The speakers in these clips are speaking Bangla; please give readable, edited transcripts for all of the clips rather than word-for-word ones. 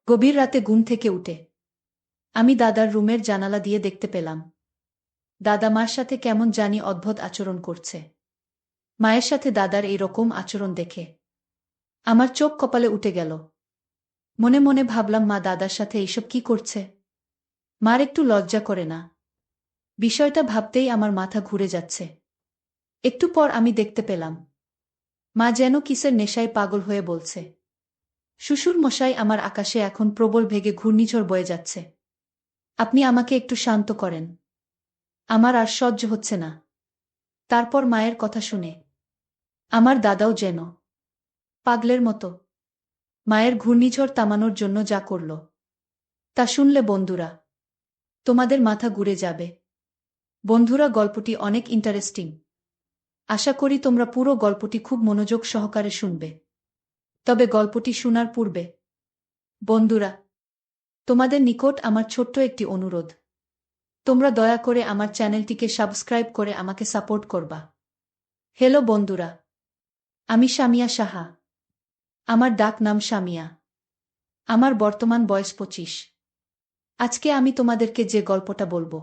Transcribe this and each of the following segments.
গভীর রাতে ঘুম থেকে উঠে আমি দাদার রুমের জানালা দিয়ে দেখতে পেলাম দাদা মার সাথে কেমন জানি অদ্ভুত আচরণ করছে। মায়ের সাথে দাদার এই রকম আচরণ দেখে আমার চোখ কপালে উঠে গেল। মনে মনে ভাবলাম, মা দাদার সাথে এইসব কি করছে? মার একটু লজ্জা করে না? বিষয়টা ভাবতেই আমার মাথা ঘুরে যাচ্ছে। একটু পর আমি দেখতে পেলাম মা যেন কিসের নেশায় পাগল হয়ে বলছে, শ্বশুর মশাই, আমার আকাশে এখন প্রবল বেগে ঘূর্ণিঝড় বয়ে যাচ্ছে, আপনি আমাকে একটু শান্ত করেন, আমার আর সহ্য হচ্ছে না। তারপর মায়ের কথা শুনে আমার দাদাও যেন পাগলের মতো মায়ের ঘূর্ণিঝড় থামানোর জন্য যা করল তা শুনলে বন্ধুরা তোমাদের মাথা ঘুরে যাবে। বন্ধুরা, গল্পটি অনেক ইন্টারেস্টিং। আশা করি তোমরা পুরো গল্পটি খুব মনোযোগ সহকারে শুনবে। তবে গল্পটি শোনার পূর্বে বন্ধুরা, তোমাদের নিকট আমার ছোট্ট একটি অনুরোধ, তোমরা দয়া করে আমার চ্যানেলটিকে সাবস্ক্রাইব করে আমাকে সাপোর্ট করবা। হ্যালো বন্ধুরা, আমি সামিয়া সাহা। আমার ডাক নাম সামিয়া। আমার বর্তমান বয়স 25। আজকে আমি তোমাদেরকে যে গল্পটা বলবো,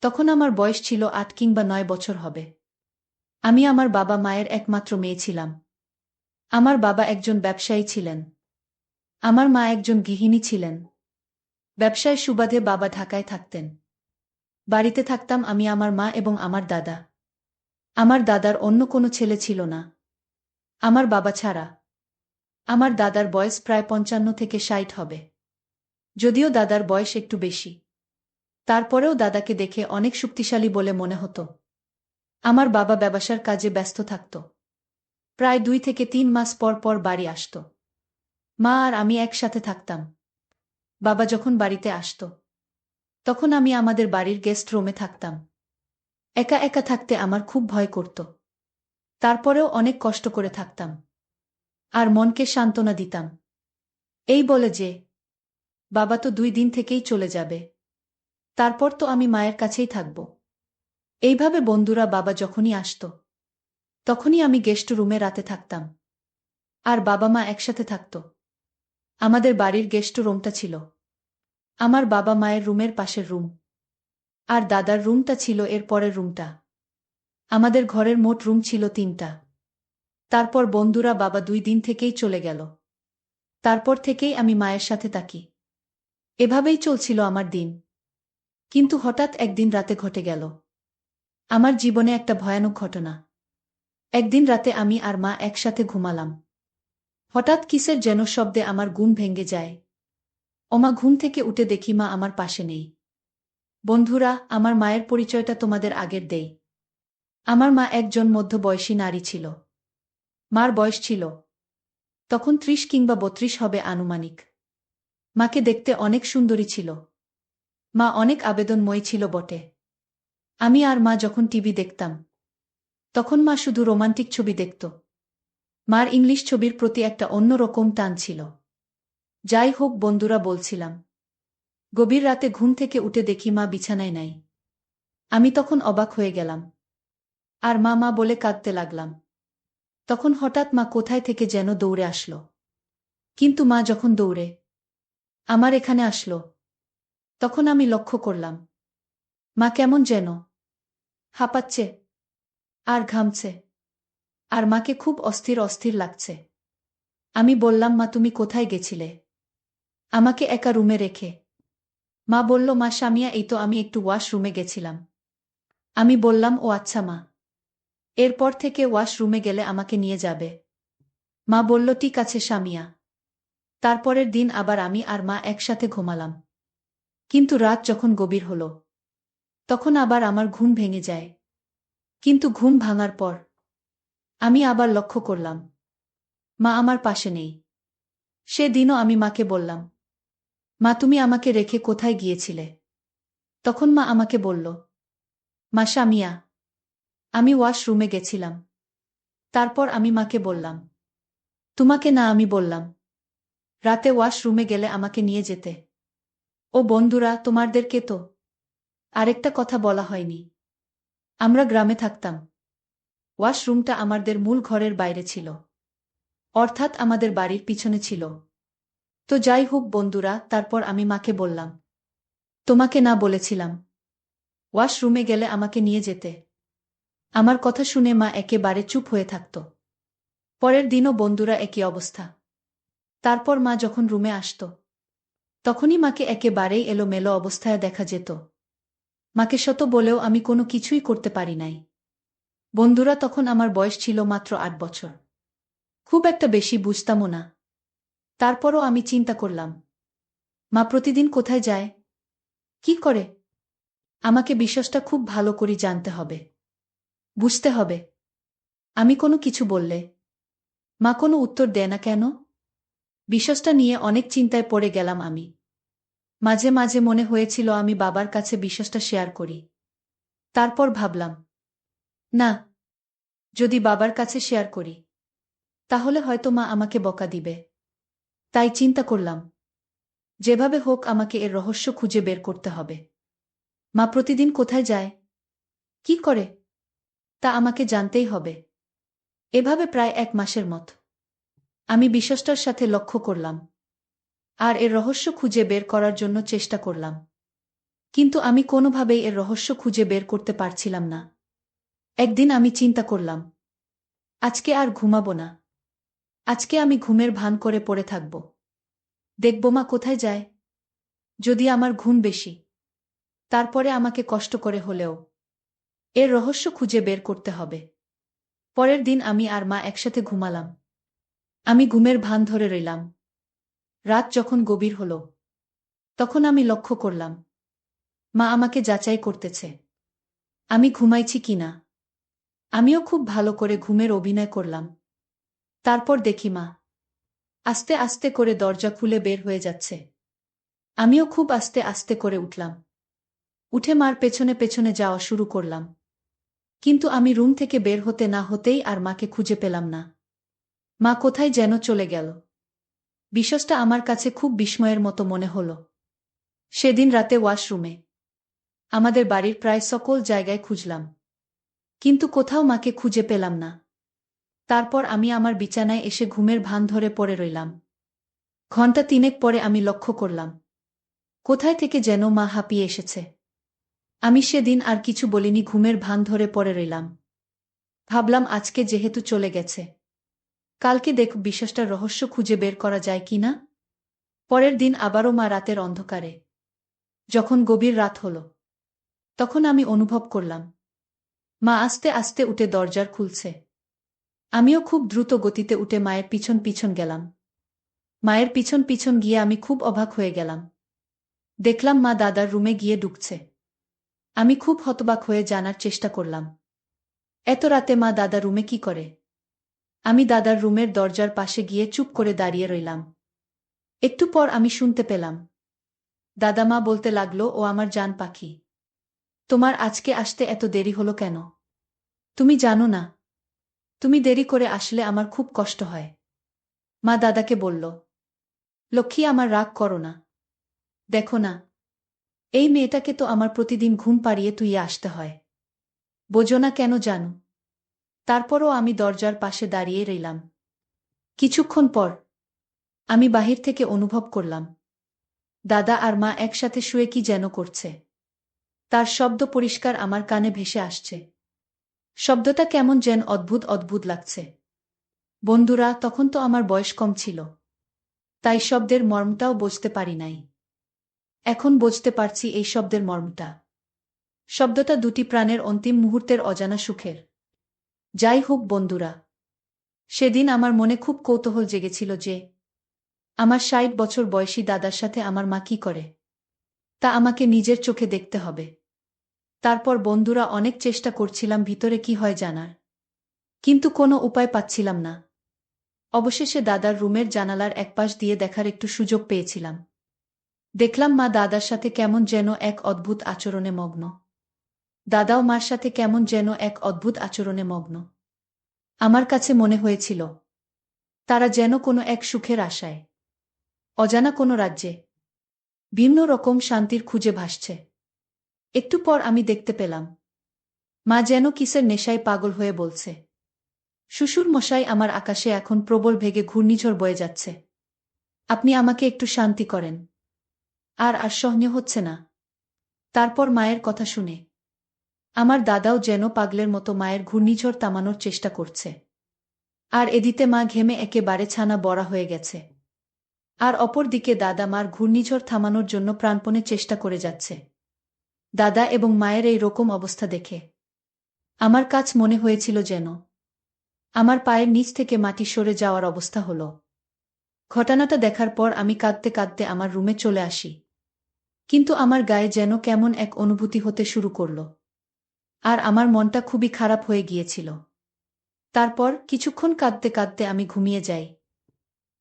তখন আমার বয়স ছিল 8 কিংবা 9 বছর হবে। আমি আমার বাবা মায়ের একমাত্র মেয়ে ছিলাম। আমার বাবা একজন ব্যবসায়ী ছিলেন। আমার মা একজন গৃহিণী ছিলেন। ব্যবসায় সুবাদে বাবা ঢাকায় থাকতেন। বাড়িতে থাকতাম আমি, আমার মা এবং আমার দাদা। আমার দাদার অন্য কোনো ছেলে ছিল না আমার বাবা ছাড়া। আমার দাদার বয়স প্রায় 55 থেকে 60 হবে। যদিও দাদার বয়স একটু বেশি, তারপরেও দাদাকে দেখে অনেক শক্তিশালী বলে মনে হতো। আমার বাবা ব্যবসার কাজে ব্যস্ত থাকত। প্রায় 2 থেকে 3 মাস পর পর বাড়ি আসত। মা আর আমি একসাথে থাকতাম। বাবা যখন বাড়িতে আসত, তখন আমি আমাদের বাড়ির গেস্ট রুমে থাকতাম। একা একা থাকতে আমার খুব ভয় করত। তারপরেও অনেক কষ্ট করে থাকতাম আর মনকে সান্ত্বনা দিতাম, এই বলে যে বাবা তো 2 দিন থেকেই চলে যাবে, তারপর তো আমি মায়ের কাছেই থাকব। এইভাবে বন্ধুরা, বাবা যখনই আসত, তখনই আমি গেস্ট রুমে রাতে থাকতাম আর বাবা মা একসাথে থাকত। আমাদের বাড়ির গেস্ট রুমটা ছিল আমার বাবা মায়ের রুমের পাশের রুম, আর দাদার রুমটা ছিল এর পরের রুমটা। আমাদের ঘরের মোট রুম ছিল 3টা। তারপর বন্ধুরা, বাবা 2 দিন থেকেই চলে গেল। তারপর থেকেই আমি মায়ের সাথে থাকি। এভাবেই চলছিল আমার দিন। কিন্তু হঠাৎ একদিন রাতে ঘটে গেল আমার জীবনে একটা ভয়ানক ঘটনা। একদিন রাতে আমি আর মা একসাথে ঘুমালাম। হঠাৎ কিসের যেন শব্দে আমার ঘুম ভেঙে যায়। ওমা, ঘুম থেকে উঠে দেখি মা আমার পাশে নেই। বন্ধুরা, আমার মায়ের পরিচয়টা তোমাদের আগের দেই। আমার মা একজন মধ্যবয়সী নারী ছিল। মার বয়স ছিল তখন 30 কিংবা 32 হবে আনুমানিক। মাকে দেখতে অনেক সুন্দরী ছিল। মা অনেক আবেদনময়ী ছিল বটে। আমি আর মা যখন টিভি দেখতাম, তখন মা শুধু রোমান্টিক ছবি দেখত। মার ইংলিশ ছবির প্রতি একটা অন্যরকম টান ছিল। যাই হোক বন্ধুরা, বলছিলাম, গভীর রাতে ঘুম থেকে উঠে দেখি মা বিছানায় নাই। আমি তখন অবাক হয়ে গেলাম আর মা মা বলে কাঁদতে লাগলাম। তখন হঠাৎ মা কোথায় থেকে যেন দৌড়ে আসলো। কিন্তু মা যখন দৌড়ে আমার এখানে আসলো, তখন আমি লক্ষ্য করলাম মা কেমন যেন হাঁপাচ্ছে আর ঘামছে, আর মাকে খুব অস্থির অস্থির লাগছে। আমি বললাম, মা তুমি কোথায় গেছিলে আমাকে একা রুমে রেখে? মা বলল, মা সামিয়া, এই তো আমি একটু ওয়াশরুমে গেছিলাম। আমি বললাম, ও আচ্ছা মা, এরপর থেকে ওয়াশরুমে গেলে আমাকে নিয়ে যাবে। মা বলল, ঠিক আছে সামিয়া। তারপরের দিন আবার আমি আর মা একসাথে ঘুমালাম। কিন্তু রাত যখন গভীর হলো, তখন আবার আমার ঘুম ভেঙে যায়। কিন্তু ঘুম ভাঙার পর আমি আবার লক্ষ্য করলাম মা আমার পাশে নেই। সেদিনও আমি মাকে বললাম, মা তুমি আমাকে রেখে কোথায় গিয়েছিলে? তখন মা আমাকে বলল, মা সামিয়া, আমি ওয়াশরুমে গেছিলাম। তারপর আমি মাকে বললাম, তোমাকে না, আমি বললাম রাতে ওয়াশরুমে গেলে আমাকে নিয়ে যেতে। ও বন্ধুরা, তোমাদেরকে তো আরেকটা কথা বলা হয়নি। আমরা গ্রামে থাকতাম। ওয়াশরুমটা আমাদের মূল ঘরের বাইরে ছিল, অর্থাৎ আমাদের বাড়ির পিছনে ছিল। তো যাই হোক বন্ধুরা, তারপর আমি মাকে বললাম, তোমাকে না বলেছিলাম ওয়াশরুমে গেলে আমাকে নিয়ে যেতে? আমার কথা শুনে মা একেবারে চুপ হয়ে থাকত। পরের দিনও বন্ধুরা একই অবস্থা। তারপর মা যখন রুমে আসত, তখনই মাকে একেবারেই এলোমেলো অবস্থায় দেখা যেত। মাকে শত বলেও আমি কোনো কিছুই করতে পারি নাই। বন্ধুরা, তখন আমার বয়স ছিল মাত্র ৮ বছর। খুব একটা বেশি বুঝতামও না। তারপরও আমি চিন্তা করলাম, মা প্রতিদিন কোথায় যায়, কি করে? আমাকে বিষয়টা খুব ভালো করে জানতে হবে, বুঝতে হবে। আমি কোনো কিছু বললে মা কোনো উত্তর দেয় না কেন? বিষয়টা নিয়ে অনেক চিন্তায় পড়ে গেলাম আমি। মাঝে মাঝে মনে হয়েছিল আমি বাবার কাছে বিষয়টা শেয়ার করি। তারপর ভাবলাম, না, যদি বাবার কাছে শেয়ার করি তাহলে হয়তো মা আমাকে বকা দিবে। তাই চিন্তা করলাম, যেভাবে হোক আমাকে এর রহস্য খুঁজে বের করতে হবে। মা প্রতিদিন কোথায় যায়, কি করে, তা আমাকে জানতেই হবে। এভাবে প্রায় ১ মাসের মত আমি বিষয়টার সাথে লক্ষ্য করলাম, আর এর রহস্য খুঁজে বের করার জন্য চেষ্টা করলাম। কিন্তু আমি কোনোভাবেই এর রহস্য খুঁজে বের করতে পারছিলাম না। একদিন আমি চিন্তা করলাম, আজকে আর ঘুমাবো না। আজকে আমি ঘুমের ভান করে পড়ে থাকব। দেখব মা কোথায় যায়। যদি আমার ঘুম বেশি, তারপরে আমাকে কষ্ট করে হলেও এর রহস্য খুঁজে বের করতে হবে। পরের দিন আমি আর মা একসাথে ঘুমালাম। আমি ঘুমের ভান ধরে রইলাম। রাত যখন গভীর হল, তখন আমি লক্ষ্য করলাম মা আমাকে যাচাই করতেছে আমি ঘুমাইছি কিনা। আমিও খুব ভালো করে ঘুমের অভিনয় করলাম। তারপর দেখি মা আস্তে আস্তে করে দরজা খুলে বের হয়ে যাচ্ছে। আমিও খুব আস্তে আস্তে করে উঠলাম। উঠে মার পেছনে পেছনে যাওয়া শুরু করলাম। কিন্তু আমি রুম থেকে বের হতে না হতেই আর মাকে খুঁজে পেলাম না। মা কোথায় যেন চলে গেল। বিষয়টা আমার কাছে খুব বিস্ময়ের মতো মনে হলো। সেদিন রাতে ওয়াশরুমে, আমাদের বাড়ির প্রায় সকল জায়গায় খুঁজলাম, কিন্তু কোথাও মাকে খুঁজে পেলাম না। তারপর আমি আমার বিছানায় এসে ঘুমের ভান ধরে পড়ে রইলাম। ঘণ্টা ৩ পরে আমি লক্ষ্য করলাম কোথায় থেকে যেন মা হাঁপিয়ে এসেছে। আমি সেদিন আর কিছু বলিনি, ঘুমের ভান ধরে পড়ে রইলাম। ভাবলাম আজকে যেহেতু চলে গেছে, কালকে দেখব বিষয়টার রহস্য খুঁজে বের করা যায় কিনা। পরের দিন আবারও মা রাতের অন্ধকারে, যখন গভীর রাত হল, তখন আমি অনুভব করলাম মা আস্তে আস্তে উঠে দরজার খুলছে। আমিও খুব দ্রুত গতিতে উঠে মায়ের পিছন পিছন গেলাম। মায়ের পিছন পিছন গিয়ে আমি খুব অবাক হয়ে গেলাম। দেখলাম মা দাদার রুমে গিয়ে ঢুকছে। আমি খুব হতবাক হয়ে জানার চেষ্টা করলাম, এত রাতে মা দাদা রুমে কি করে? আমি দাদার রুমের দরজার পাশে গিয়ে চুপ করে দাঁড়িয়ে রইলাম। একটু পর আমি শুনতে পেলাম দাদা মা বলতে লাগলো, ও আমার জান পাখি, তোমার আজকে আসতে এত দেরি হলো কেন? তুমি জানো না, তুমি দেরি করে আসলে আমার খুব কষ্ট হয়। মা দাদাকে বলল, লক্ষ্মী, আমার রাগ করো না। দেখো না, এই মেয়েটাকে তো আমার প্রতিদিন ঘুম পাড়িয়ে তুইয়ে আসতে হয়। বোঝো না কেন জানো? তারপরও আমি দরজার পাশে দাঁড়িয়ে রইলাম। কিছুক্ষণ পর আমি বাহির থেকে অনুভব করলাম দাদা আর মা একসাথে শুয়ে কি যেন করছে। তার শব্দ পরিষ্কার আমার কানে ভেসে আসছে। শব্দটা কেমন যেন অদ্ভুত অদ্ভুত লাগছে। বন্ধুরা, তখন তো আমার বয়স কম ছিল, তাই শব্দের মর্মটাও বুঝতে পারি নাই। এখন বুঝতে পারছি এই শব্দের মর্মটা। শব্দটা দুটি প্রাণের অন্তিম মুহূর্তের অজানা সুখের। যাই হোক বন্ধুরা, সেদিন আমার মনে খুব কৌতূহল জেগেছিল যে আমার ৬০ বছর বয়সী দাদার সাথে আমার মা কি করে, তা আমাকে নিজের চোখে দেখতে হবে। তারপর বন্ধুরা অনেক চেষ্টা করছিলাম ভিতরে কি হয় জানার, কিন্তু কোনো উপায় পাচ্ছিলাম না। অবশেষে দাদার রুমের জানালার একপাশ দিয়ে দেখার একটু সুযোগ পেয়েছিলাম। দেখলাম মা দাদার সাথে কেমন যেন এক অদ্ভুত আচরণে মগ্ন। দাদাও মার সাথে কেমন যেন এক অদ্ভুত আচরণে মগ্ন। আমার কাছে মনে হয়েছিল তারা যেন কোনো এক সুখের আশায় অজানা কোনো রাজ্যে ভিন্ন রকম শান্তির খুঁজে ভাসছে। একটু পর আমি দেখতে পেলাম মা যেন কিসের নেশায় পাগল হয়ে বলছে, শ্বশুর মশাই, আমার আকাশে এখন প্রবল বেগে ঘূর্ণিঝড় বয়ে যাচ্ছে। আপনি আমাকে একটু শান্তি করেন। আর সহনীয় হচ্ছে না। তারপর মায়ের কথা শুনে আমার দাদাও যেন পাগলের মতো মায়ের ঘূর্ণিঝড় থামানোর চেষ্টা করছে। আর এদিকে মা ঘেমে একেবারে ছানা বড়া হয়ে গেছে। আর অপর দিকে দাদা মার ঘূর্ণিঝড় থামানোর জন্য প্রাণপণে চেষ্টা করে যাচ্ছে। দাদা এবং মায়ের এই রকম অবস্থা দেখে আমার কাছ মনে হয়েছিল যেন আমার পায়ের নিচ থেকে মাটি সরে যাওয়ার অবস্থা হলো। ঘটনাটা দেখার পর আমি কাঁদতে কাঁদতে আমার রুমে চলে আসি। কিন্তু আমার গায়ে যেন কেমন এক অনুভূতি হতে শুরু করল। আর আমার মনটা খুবই খারাপ হয়ে গিয়েছিল। তারপর কিছুক্ষণ কাঁদতে কাঁদতে আমি ঘুমিয়ে যাই।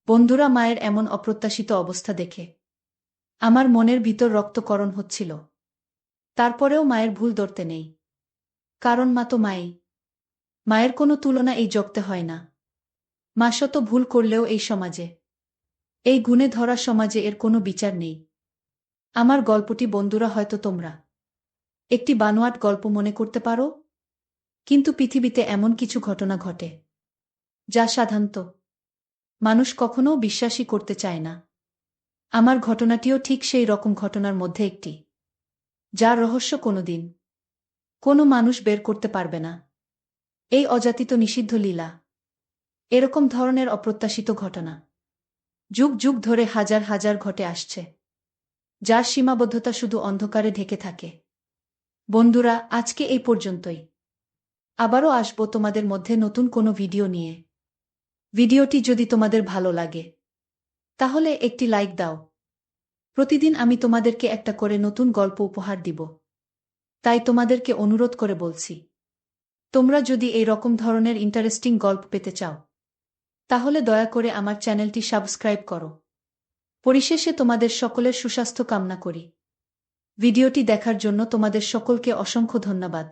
বন্ধুরা, মায়ের এমন অপ্রত্যাশিত অবস্থা দেখে আমার মনের ভিতর রক্তকরণ হচ্ছিল। তারপরেও মায়ের ভুল ধরতে নেই, কারণ মা তো মাই। মায়ের কোনো তুলনা এই জগতে হয় না। মা শত ভুল করলেও এই সমাজে, এই গুণে ধরা সমাজে এর কোনো বিচার নেই। আমার গল্পটি বন্ধুরা হয়তো তোমরা একটি বানোয়াট গল্প মনে করতে পারো, কিন্তু পৃথিবীতে এমন কিছু ঘটনা ঘটে যা সাধারণত মানুষ কখনো বিশ্বাসই করতে চায় না। আমার ঘটনাটিও ঠিক সেই রকম ঘটনার মধ্যে একটি, যার রহস্য কোনোদিন কোনো মানুষ বের করতে পারবে না। এই অযাচিত নিষিদ্ধ লীলা, এরকম ধরনের অপ্রত্যাশিত ঘটনা যুগ যুগ ধরে হাজার হাজার ঘটে আসছে, যার সীমাবদ্ধতা শুধু অন্ধকারে ঢেকে থাকে। বন্ধুরা, আজকে এই পর্যন্তই। আবারও আসবো তোমাদের মধ্যে নতুন কোনো ভিডিও নিয়ে। ভিডিওটি যদি তোমাদের ভালো লাগে তাহলে একটি লাইক দাও। প্রতিদিন আমি তোমাদেরকে একটা করে নতুন গল্প উপহার দিব। তাই তোমাদেরকে অনুরোধ করে বলছি, তোমরা যদি এই রকম ধরনের ইন্টারেস্টিং গল্প পেতে চাও তাহলে দয়া করে আমার চ্যানেলটি সাবস্ক্রাইব করো। পরিশেষে তোমাদের সকলের সুস্বাস্থ্য কামনা করি। ভিডিওটি দেখার জন্য তোমাদের সকলকে অসংখ্য ধন্যবাদ।